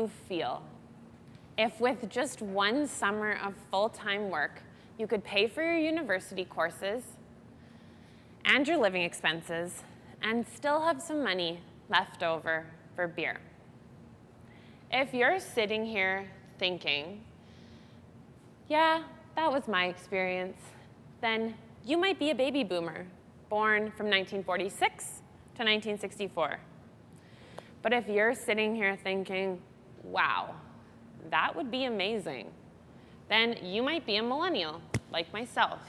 you feel if with just one summer of full-time work, you could pay for your university courses and your living expenses and still have some money left over for beer? If you're sitting here thinking, yeah, that was my experience, then you might be a baby boomer, born from 1946 to 1964. But if you're sitting here thinking, wow, that would be amazing, then you might be a millennial, like myself,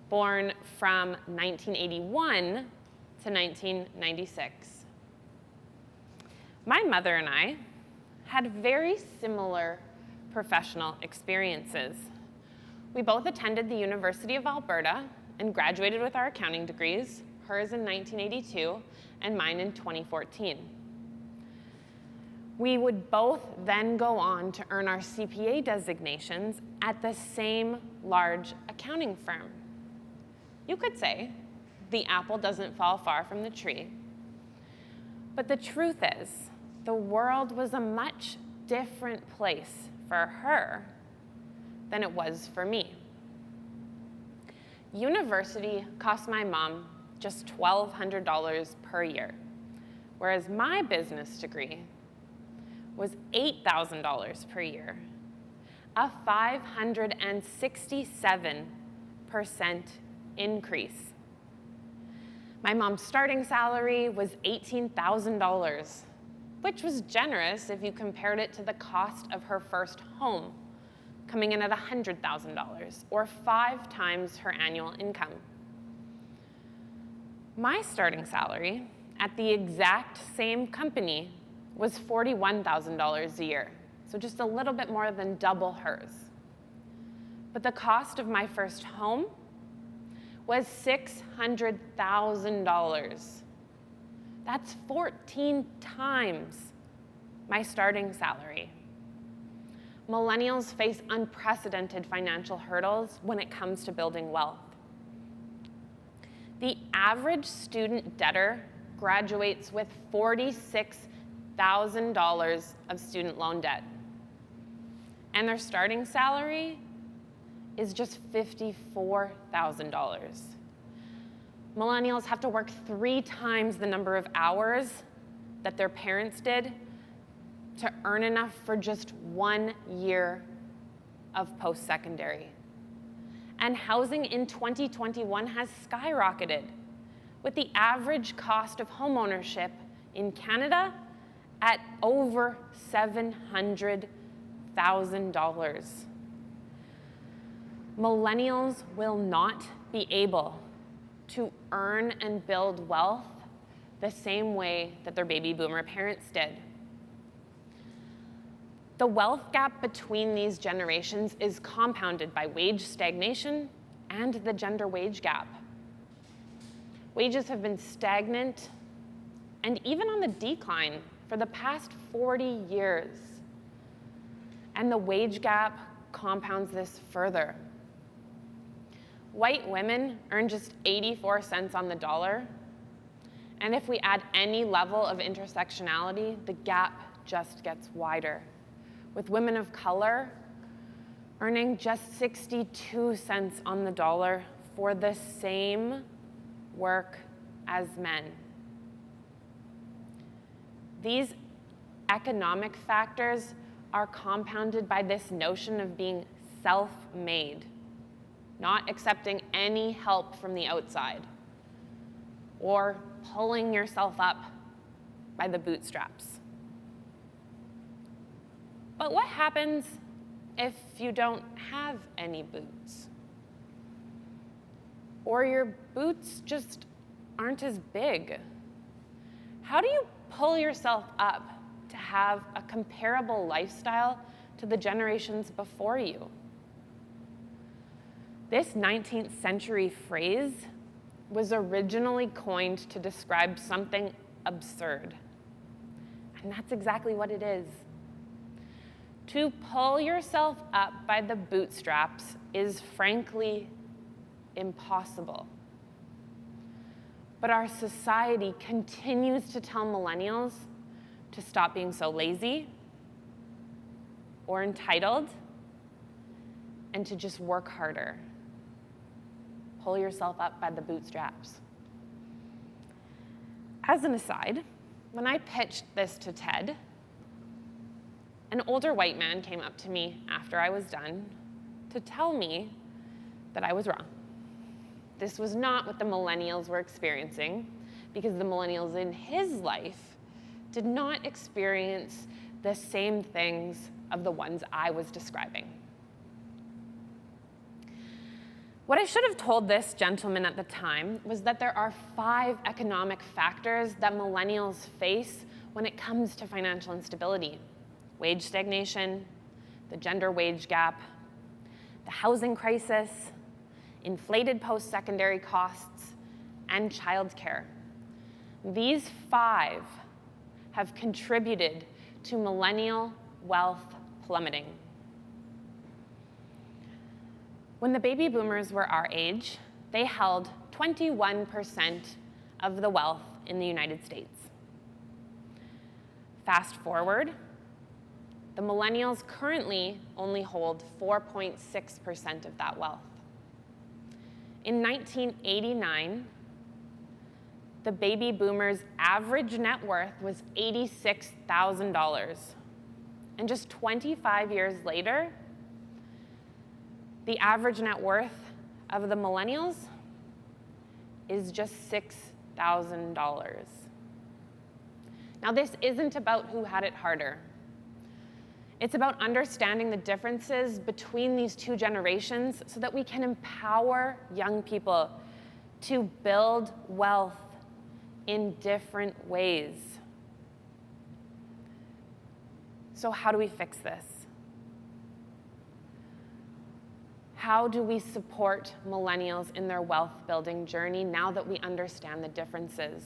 born from 1981 to 1996. My mother and I had very similar professional experiences. We both attended the University of Alberta and graduated with our accounting degrees, hers in 1982 and mine in 2014. We would both then go on to earn our CPA designations at the same large accounting firm. You could say the apple doesn't fall far from the tree. But the truth is, the world was a much different place for her than it was for me. University cost my mom just $1,200 per year, whereas my business degree was $8,000 per year, a 567% increase. My mom's starting salary was $18,000, which was generous if you compared it to the cost of her first home, coming in at $100,000, or 5 times her annual income. My starting salary at the exact same company was $41,000 a year, so just a little bit more than double hers. But the cost of my first home was $600,000. That's 14 times my starting salary. Millennials face unprecedented financial hurdles when it comes to building wealth. The average student debtor graduates with $46,000 of student loan debt, and their starting salary is just $54,000. Millennials have to work 3 times the number of hours that their parents did to earn enough for just 1 year of post-secondary. And housing in 2021 has skyrocketed, with the average cost of homeownership in Canada at over $700,000. Millennials will not be able to earn and build wealth the same way that their baby boomer parents did. The wealth gap between these generations is compounded by wage stagnation and the gender wage gap. Wages have been stagnant and even on the decline for the past 40 years. And the wage gap compounds this further. White women earn just 84 cents on the dollar. And if we add any level of intersectionality, the gap just gets wider, with women of color earning just 62 cents on the dollar for the same work as men. These economic factors are compounded by this notion of being self-made, not accepting any help from the outside, or pulling yourself up by the bootstraps. But what happens if you don't have any boots? Or your boots just aren't as big? How do you pull yourself up to have a comparable lifestyle to the generations before you? This 19th century phrase was originally coined to describe something absurd. And that's exactly what it is. To pull yourself up by the bootstraps is frankly impossible. But our society continues to tell millennials to stop being so lazy, or entitled and to just work harder. Pull yourself up by the bootstraps. As an aside, when I pitched this to TED, an older white man came up to me after I was done to tell me that I was wrong. This was not what the millennials were experiencing, because the millennials in his life did not experience the same things of the ones I was describing. What I should have told this gentleman at the time was that there are 5 economic factors that millennials face when it comes to financial instability: wage stagnation, the gender wage gap, the housing crisis, inflated post-secondary costs, and childcare. These 5 have contributed to millennial wealth plummeting. When the baby boomers were our age, they held 21% of the wealth in the United States. Fast forward, the millennials currently only hold 4.6% of that wealth. In 1989, the baby boomers' average net worth was $86,000. And just 25 years later, the average net worth of the millennials is just $6,000. Now, this isn't about who had it harder. It's about understanding the differences between these two generations so that we can empower young people to build wealth in different ways. So how do we fix this? How do we support millennials in their wealth building journey now that we understand the differences?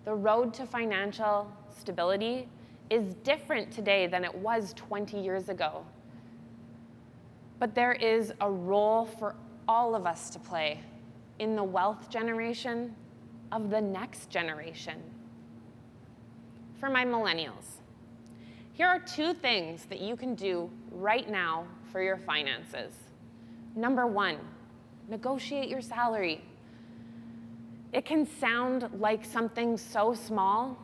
The road to financial stability is different today than it was 20 years ago. But there is a role for all of us to play in the wealth generation of the next generation. For my millennials, here are 2 things that you can do right now for your finances. Number 1, negotiate your salary. It can sound like something so small,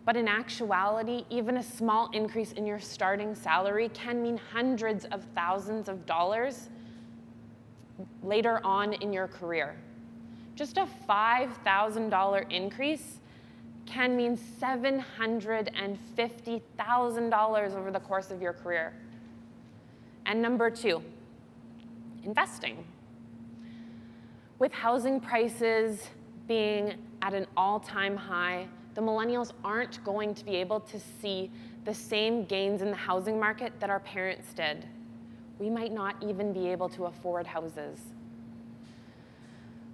but in actuality, even a small increase in your starting salary can mean hundreds of thousands of dollars later on in your career. Just a $5,000 increase can mean $750,000 over the course of your career. And number 2, investing. With housing prices being at an all-time high, the millennials aren't going to be able to see the same gains in the housing market that our parents did. We might not even be able to afford houses.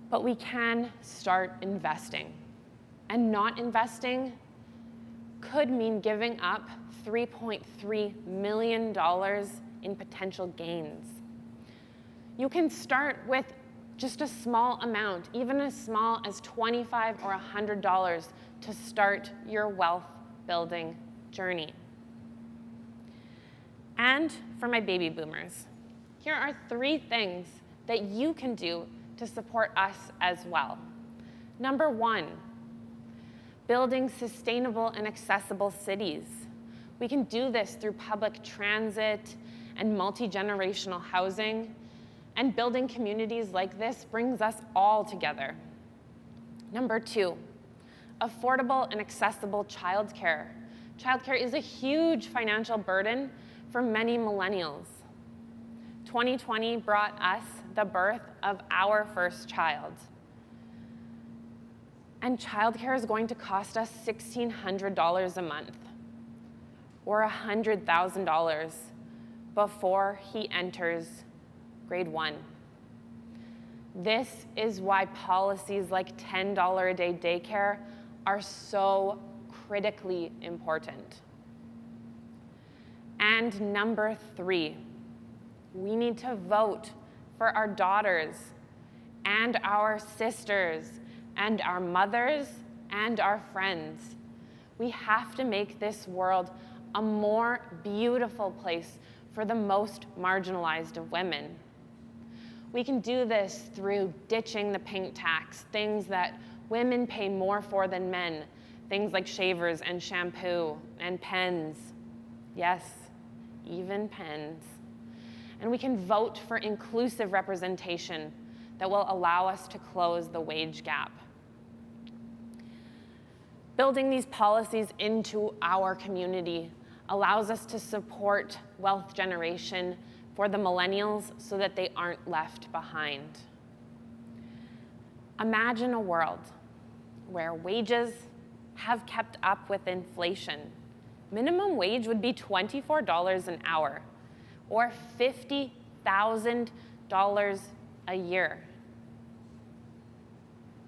But we can start investing. And not investing could mean giving up $3.3 million in potential gains. You can start with just a small amount, even as small as $25 or $100 to start your wealth building journey. And for my baby boomers, here are 3 things that you can do to support us as well. Number 1, building sustainable and accessible cities. We can do this through public transit and multi-generational housing, and building communities like this brings us all together. Number 2, affordable and accessible childcare. Childcare is a huge financial burden for many millennials. 2020 brought us the birth of our first child. And childcare is going to cost us $1,600 a month, or $100,000 before he enters grade 1. This is why policies like $10 a day daycare are so critically important. And number 3, we need to vote for our daughters and our sisters and our mothers and our friends. We have to make this world a more beautiful place for the most marginalized of women. We can do this through ditching the pink tax, things that women pay more for than men, things like shavers and shampoo and pens. Yes, even pens. And we can vote for inclusive representation that will allow us to close the wage gap. Building these policies into our community allows us to support wealth generation for the millennials so that they aren't left behind. Imagine a world where wages have kept up with inflation. Minimum wage would be $24 an hour, or $50,000 a year.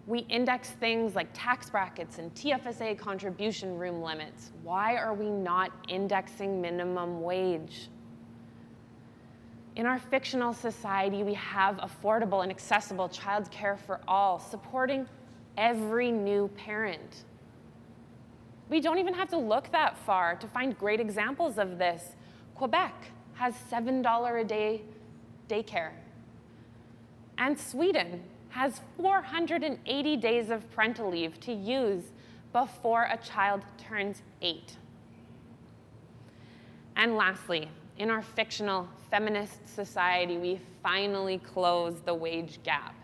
We index things like tax brackets and TFSA contribution room limits. Why are we not indexing minimum wage? In our fictional society, we have affordable and accessible childcare for all, supporting every new parent. We don't even have to look that far to find great examples of this. Quebec has $7 a day daycare. And Sweden has 480 days of parental leave to use before a child turns 8. And lastly, in our fictional feminist society, we finally close the wage gap.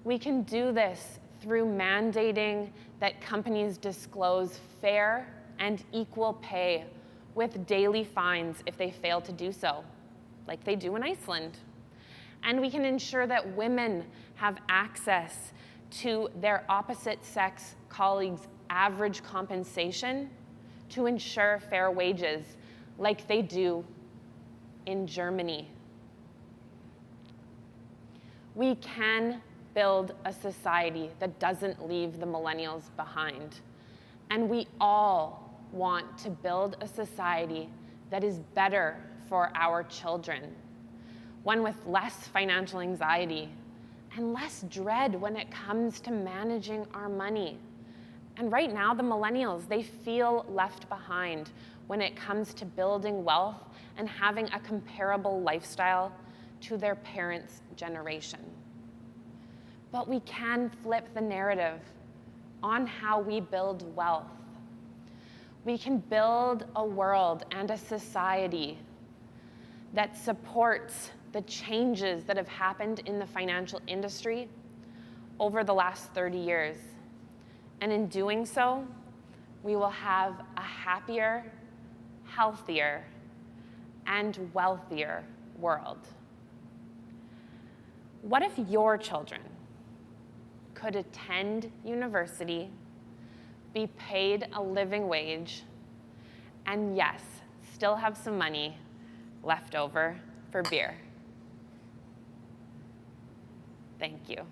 We can do this through mandating that companies disclose fair and equal pay with daily fines if they fail to do so, like they do in Iceland. And we can ensure that women have access to their opposite sex colleagues' average compensation to ensure fair wages, like they do in Germany. We can build a society that doesn't leave the millennials behind. And we all want to build a society that is better for our children, one with less financial anxiety and less dread when it comes to managing our money. And right now, the millennials, they feel left behind when it comes to building wealth and having a comparable lifestyle to their parents' generation. But we can flip the narrative on how we build wealth. We can build a world and a society that supports the changes that have happened in the financial industry over the last 30 years. And in doing so, we will have a happier, healthier, and wealthier world. What if your children could attend university, be paid a living wage, and yes, still have some money left over for beer? Thank you.